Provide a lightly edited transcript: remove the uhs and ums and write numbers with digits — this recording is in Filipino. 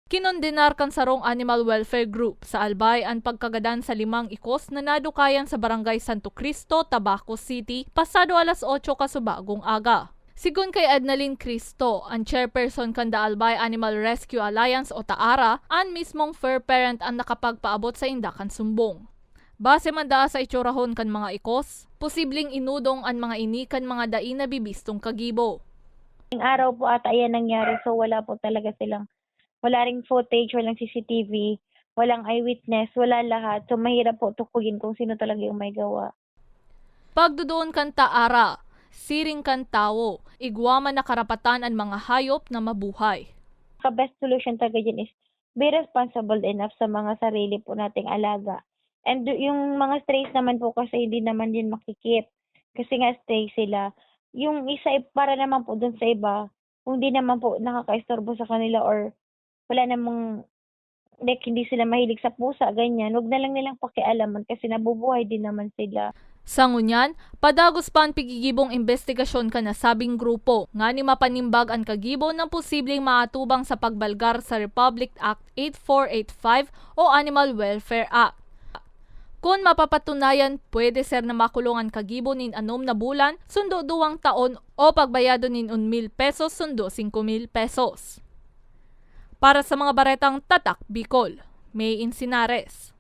Kinondenar kan sarong animal welfare group sa Albay ang pagkagadan sa 5 ikos na nadukayan sa Barangay Santo Cristo, Tabaco City, pasado alas 8 kasubagong aga. Sigun kay Ednalyn Cristo, ang chairperson kan da Albay Animal Rescue Alliance o TAARA, ang mismong fur parent ang nakapagpaabot sa Indakan Sumbong. Base man daa sa itsurahon kan mga ikos, posibleng inudong ang mga inikan mga dai na bibistong kagibo. Yung araw po ata yan nangyari, so wala po talaga silang, wala ring footage, walang CCTV, walang eyewitness, wala lahat. So mahirap po tukugin kung sino talaga yung may gawa. Pagdudoon kan TAARA, siring kan tao, igwama na karapatan ang mga hayop na mabuhay. Best solution talaga dyan is be responsible enough sa mga sarili po nating alaga. And yung mga strays naman po kasi hindi naman din makikip. Kasi nga stray sila. Yung isa para naman po dun sa iba, kung di naman po nakakaistorbo sa kanila or wala namang, like hindi sila mahilig sa pusa, ganyan, wag na lang nilang pakialaman kasi nabubuhay din naman sila. Sa ngunyan, padagos pa ang pigigibong investigasyon ka na sabing grupo nga ni mapanimbag ang kagibo ng posibleng maatubang sa pagbalgar sa Republic Act 8485 o Animal Welfare Act. Kung mapapatunayan, pwede ser na makulungan kagibo nin 6 na bulan, sundo 2 taon o pagbayado nin 1,000 pesos, sundo 5,000 pesos. Para sa mga baretang Tatak Bicol, May Insinares.